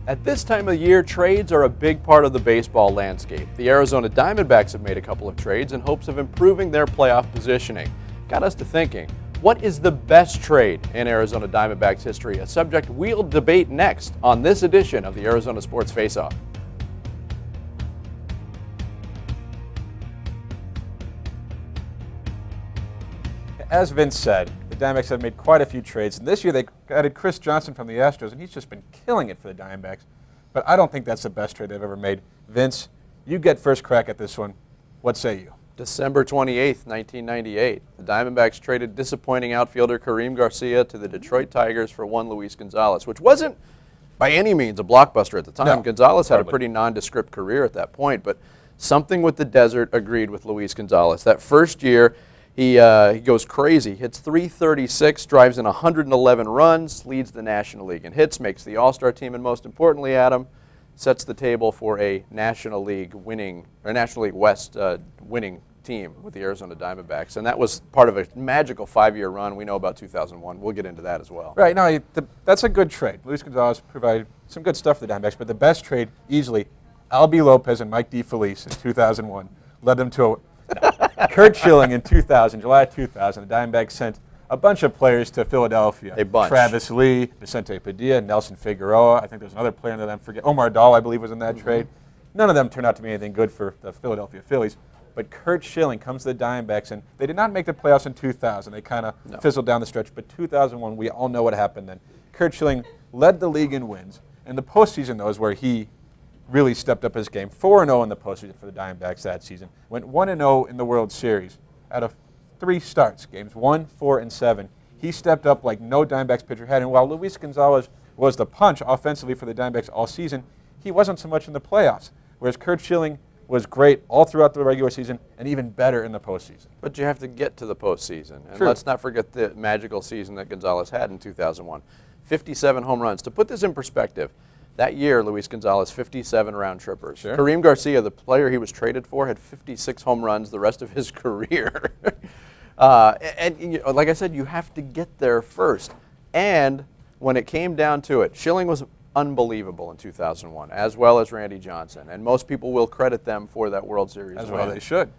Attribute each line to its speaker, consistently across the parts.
Speaker 1: At this time of year, trades are a big part of the baseball landscape. The Arizona Diamondbacks have made a couple of trades in hopes of improving their playoff positioning. Got us to thinking, what is the best trade in Arizona Diamondbacks history? A subject we'll debate next on this edition of the Arizona Sports Face-Off.
Speaker 2: As Vince said, the Diamondbacks have made quite a few trades, and this year they added Chris Johnson from the Astros, and he's just been killing it for the Diamondbacks. But I don't think that's the best trade they've ever made. Vince, you get first crack at this one. What say you?
Speaker 1: December 28th, 1998, the Diamondbacks traded disappointing outfielder Karim Garcia to the Detroit Tigers for one Luis Gonzalez, which wasn't by any means a blockbuster at the time.
Speaker 2: No,
Speaker 1: Gonzalez had a pretty nondescript career at that point, but something with the desert agreed with Luis Gonzalez. That first year, he goes crazy, hits .336, drives in 111 runs, leads the National League in hits, makes the All-Star team, and most importantly, Adam, sets the table for a National League West winning team with the Arizona Diamondbacks. And that was part of a magical 5-year run. We know about 2001. We'll get into that as well.
Speaker 2: Right. No, that's a good trade. Luis Gonzalez provided some good stuff for the Diamondbacks, but the best trade, easily, Albie Lopez and Mike DeFelice in 2001 led them to Curt Schilling in 2000, July 2000. The Diamondbacks sent a bunch of players to Philadelphia.
Speaker 1: A bunch.
Speaker 2: Travis Lee, Vicente Padilla, Nelson Figueroa. I think there's another player under them. Omar Dahl, I believe, was in that trade. None of them turned out to be anything good for the Philadelphia Phillies. But Curt Schilling comes to the Diamondbacks, and they did not make the playoffs in 2000. They kind of fizzled down the stretch. But 2001, we all know what happened then. Curt Schilling led the league in wins. And the postseason, though, is where he really stepped up his game. 4-0 in the postseason for the Diamondbacks that season. Went 1-0 in the World Series out of 3 starts, games 1, 4, and 7. He stepped up like no Diamondbacks pitcher had. And while Luis Gonzalez was the punch offensively for the Diamondbacks all season, he wasn't so much in the playoffs. Whereas Curt Schilling was great all throughout the regular season and even better in the postseason.
Speaker 1: But you have to get to the postseason. And
Speaker 2: True.
Speaker 1: let's not forget the magical season that Gonzalez had in 2001. 57 home runs. To put this in perspective, that year, Luis Gonzalez, 57 round trippers.
Speaker 2: Sure.
Speaker 1: Karim Garcia, the player he was traded for, had 56 home runs the rest of his career. And like I said, you have to get there first. And when it came down to it, Schilling was unbelievable in 2001, as well as Randy Johnson. And most people will credit them for that World Series
Speaker 2: As
Speaker 1: win.
Speaker 2: well they should.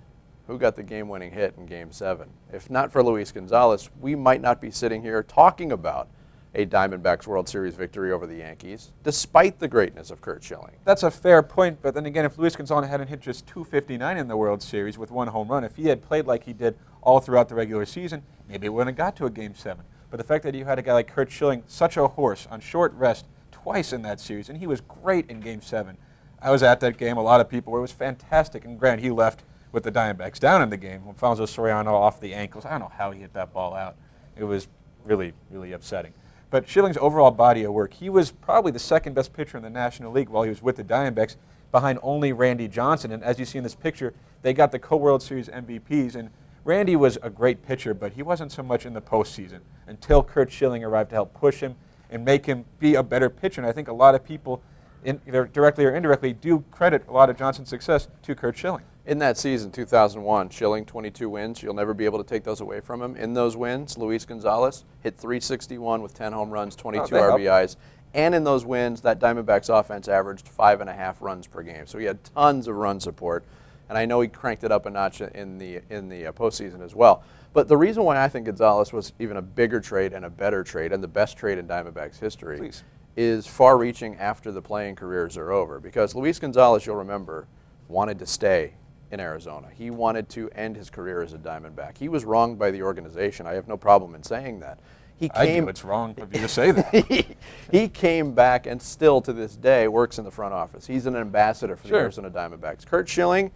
Speaker 1: Who got the game-winning hit in Game 7? If not for Luis Gonzalez, we might not be sitting here talking about a Diamondbacks World Series victory over the Yankees, despite the greatness of Curt Schilling.
Speaker 2: That's a fair point, but then again, if Luis Gonzalez hadn't hit just .259 in the World Series with 1 home run, if he had played like he did all throughout the regular season, maybe it wouldn't have got to a Game 7. But the fact that you had a guy like Curt Schilling, such a horse, on short rest twice in that series, and he was great in Game 7. I was at that game. A lot of people were. It was fantastic. And granted, he left with the Diamondbacks down in the game. Alfonso Soriano off the ankles. I don't know how he hit that ball out. It was really, really upsetting. But Schilling's overall body of work, he was probably the second best pitcher in the National League while he was with the Diamondbacks, behind only Randy Johnson. And as you see in this picture, they got the co-World Series MVPs. And Randy was a great pitcher, but he wasn't so much in the postseason until Curt Schilling arrived to help push him and make him be a better pitcher. And I think a lot of people, either directly or indirectly, do credit a lot of Johnson's success to Curt Schilling.
Speaker 1: In that season, 2001, Schilling, 22 wins. You'll never be able to take those away from him. In those wins, Luis Gonzalez hit .361 with 10 home runs, 22 RBIs. And in those wins, that Diamondbacks offense averaged 5.5 runs per game. So he had tons of run support. And I know he cranked it up a notch in the postseason as well. But the reason why I think Gonzalez was even a bigger trade and a better trade and the best trade in Diamondbacks history is far-reaching after the playing careers are over. Because Luis Gonzalez, you'll remember, wanted to stay in Arizona. He wanted to end his career as a Diamondback. He was wronged by the organization. I have no problem in saying that.
Speaker 2: I do. It's wrong of you to say that.
Speaker 1: He came back and still to this day works in the front office. He's an ambassador for the Arizona Diamondbacks. Curt Schilling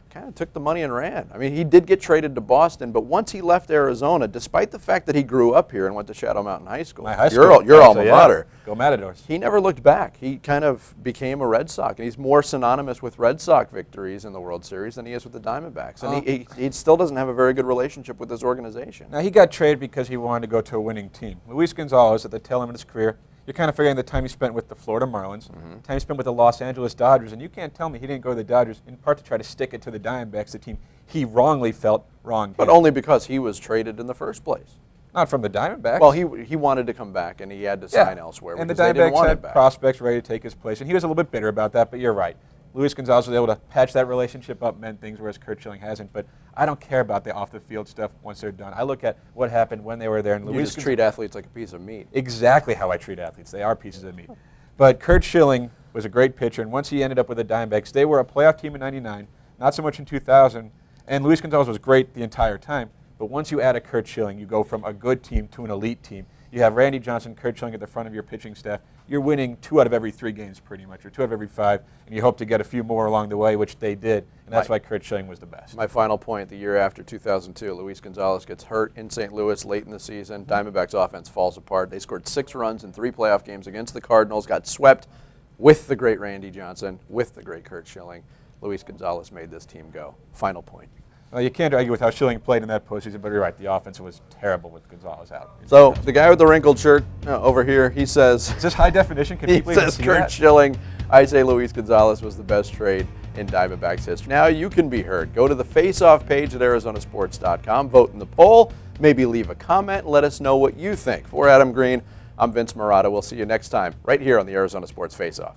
Speaker 1: kind of took the money and ran. I mean, he did get traded to Boston, but once he left Arizona, despite the fact that he grew up here and went to Shadow Mountain High School,
Speaker 2: My high school.
Speaker 1: your alma mater,
Speaker 2: Go Matadors.
Speaker 1: he never looked back. He kind of became a Red Sox, and he's more synonymous with Red Sox victories in the World Series than he is with the Diamondbacks. And he still doesn't have a very good relationship with this organization.
Speaker 2: Now, he got traded because he wanted to go to a winning team. Luis Gonzalez, at the tail end of his career, you're kind of figuring the time he spent with the Florida Marlins, the time he spent with the Los Angeles Dodgers, and you can't tell me he didn't go to the Dodgers in part to try to stick it to the Diamondbacks, the team he wrongly felt wronged him.
Speaker 1: But only because he was traded in the first place.
Speaker 2: Not from the Diamondbacks.
Speaker 1: Well, he wanted to come back, and he had to sign elsewhere.
Speaker 2: And the
Speaker 1: because they didn't
Speaker 2: Diamondbacks
Speaker 1: want
Speaker 2: had
Speaker 1: him back.
Speaker 2: prospects ready to take his place, and he was a little bit bitter about that, but you're right. Luis Gonzalez was able to patch that relationship up, mend things, whereas Curt Schilling hasn't. But I don't care about the off-the-field stuff once they're done. I look at what happened when they were there. And
Speaker 1: You just treat athletes like a piece of meat.
Speaker 2: Exactly how I treat athletes. They are pieces of meat. But Curt Schilling was a great pitcher, and once he ended up with the Diamondbacks, they were a playoff team in '99, not so much in 2000. And Luis Gonzalez was great the entire time. But once you add a Curt Schilling, you go from a good team to an elite team. You have Randy Johnson, Curt Schilling at the front of your pitching staff. You're winning 2 out of every 3 games pretty much, or 2 out of every 5, and you hope to get a few more along the way, which they did, and that's why Curt Schilling was the best.
Speaker 1: My final point, the year after 2002, Luis Gonzalez gets hurt in St. Louis late in the season. Diamondbacks offense falls apart. They scored 6 runs in 3 playoff games against the Cardinals, got swept with the great Randy Johnson, with the great Curt Schilling. Luis Gonzalez made this team go. Final point.
Speaker 2: Well, you can't argue with how Schilling played in that postseason, but you're right. The offense was terrible with Gonzalez out.
Speaker 1: So the guy with the wrinkled shirt over here, he says,
Speaker 2: is this high definition? Can
Speaker 1: he
Speaker 2: people even
Speaker 1: says
Speaker 2: see
Speaker 1: Curt
Speaker 2: that?
Speaker 1: Schilling. I say Luis Gonzalez was the best trade in Diamondbacks history. Now you can be heard. Go to the face-off page at ArizonaSports.com, vote in the poll, maybe leave a comment, and let us know what you think. For Adam Green, I'm Vince Marotta. We'll see you next time right here on the Arizona Sports Face-Off.